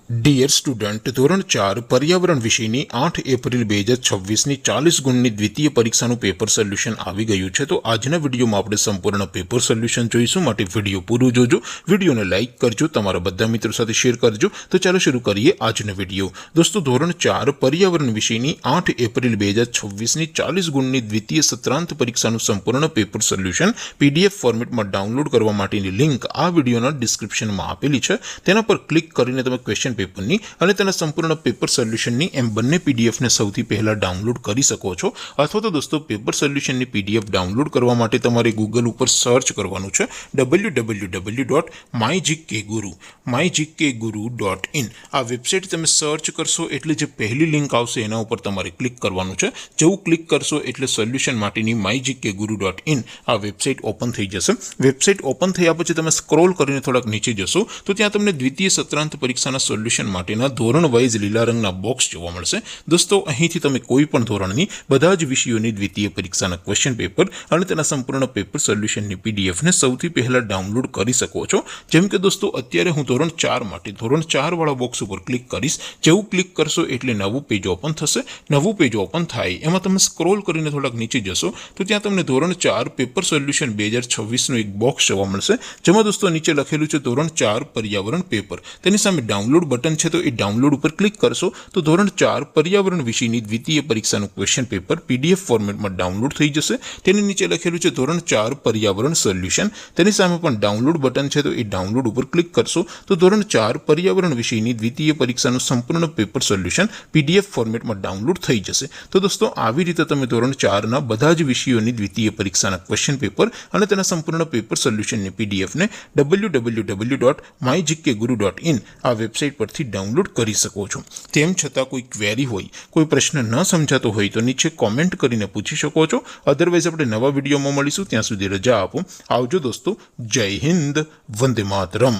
Dear student, ધોરણ 4 પર્યાવરણ વિષયની 8 એપ્રિલ 2026ની 40 ગુણની દ્વિતીય પરીક્ષાનું પેપર સોલ્યુશન આવી ગયું છે। તો આજના વિડીયોમાં આપણે સંપૂર્ણ પેપર સોલ્યુશન જોઈશું, માટે વિડીયો પૂરું જોજો, વિડીયોને લાઇક કરજો, તમારા બધા મિત્રો સાથે શેર કરજો। તો ચાલો શરૂ કરીએ આજનો વિડીયો। દોસ્તો, ધોરણ 4 પર્યાવરણ વિષયની 8 એપ્રિલ 2026ની 40 ગુણની દ્વિતીય સત્રાંત પરીક્ષાનું સંપૂર્ણ પેપર સોલ્યુશન PDF ફોર્મેટમાં ડાઉનલોડ કરવા માટેની લિંક આ વિડીયોના ડિસ્ક્રિપ્શનમાં આપેલી છે। તેના પર ક્લિક કરીને તમે ક્વેશ્ચન પેપરની અને તેના સંપૂર્ણ પેપર સોલ્યુશનની એમ બંને PDF ને સૌથી પહેલા ડાઉનલોડ કરી શકો છો। અથવા તો દોસ્તો, પેપર સોલ્યુશનની PDF ડાઉનલોડ કરવા માટે તમારે ગૂગલ ઉપર સર્ચ કરવાનું છે www.mygkguru.in। આ વેબસાઇટ તમે સર્ચ કરશો એટલે જે પહેલી લિંક આવશે એના ઉપર તમારે ક્લિક કરવાનું છે। જેવું ક્લિક કરશો એટલે સોલ્યુશન માટેની mygkguru.in આ વેબસાઇટ ઓપન થઈ જશે। વેબસાઇટ ઓપન થયા પછી તમે સ્ક્રોલ કરીને થોડાક નીચે જશો તો ત્યાં તમને દ્વિતીય સત્રાંત પરીક્ષાના સોલ્યુશન માટેના ધોરણ વાઇઝ લીલા રંગના બોક્સ જોવા મળશે। દોસ્તો, અહીંથી તમે કોઈ પણ ધોરણની બધા જ વિષયોની દ્વિતીય પરીક્ષાના ક્વેશ્ચન પેપર અને તેના સંપૂર્ણ પેપર સોલ્યુશનની PDF ને સૌથી પહેલા ડાઉનલોડ કરી શકો છો। જેમ કે દોસ્તો, અત્યારે હું ધોરણ 4 માટે ધોરણ 4 વાળા બોક્સ ઉપર ક્લિક કરીશ। જેવું ક્લિક કરશો એટલે નવું પેજ ઓપન થશે। નવું પેજ ઓપન થાય એમાં તમે સ્ક્રોલ કરીને થોડાક નીચે જશો તો ત્યાં તમને ધોરણ 4 પેપર સોલ્યુશન 2026નું એક બોક્સ જોવા મળશે, જેમાં દોસ્તો નીચે લખેલું છે ધોરણ 4 પર્યાવરણ પેપર। તેની સામે ડાઉનલોડ બટન છે, તો એ ડાઉનલોડ ઉપર ક્લિક કરશો તો ધોરણ 4 પર્યાવરણ વિષયની દ્વિતીય પરીક્ષાનું ક્વેશ્ચન પેપર PDF ફોર્મેટમાં ડાઉનલોડ થઈ જશે। તેની નીચે લખેલું છે ધોરણ 4 પર્યાવરણ સોલ્યુશન, તેની સામે પણ ડાઉનલોડ બટન છે, તો એ ડાઉનલોડ ઉપર ક્લિક કરશો તો ધોરણ 4 પર્યાવરણ વિષયની દ્વિતીય પરીક્ષાનું સંપૂર્ણ પેપર સોલ્યુશન PDF ફોર્મેટમાં ડાઉનલોડ થઈ જશે। તો દોસ્તો, આવી રીતે તમે ધોરણ 4ના બધા જ વિષયોની દ્વિતીય પરીક્ષાના ક્વેશ્ચન પેપર અને તેના સંપૂર્ણ પેપર સોલ્યુશનની PDF ને www.mygkguru.in આ વેબસાઇટ પરથી ડાઉનલોડ કરી શકો છો। તેમ છતાં કોઈ ક્વેરી હોય, કોઈ પ્રશ્ન ન સમજાતો હોય તો નીચે કોમેન્ટ કરીને પૂછી શકો છો। અધરવાઇઝ આપણે નવા વિડીયોમાં મળીશું, ત્યાં સુધી રજા આપો। આવજો દોસ્તો, જય હિન્દ, વંદે માતરમ।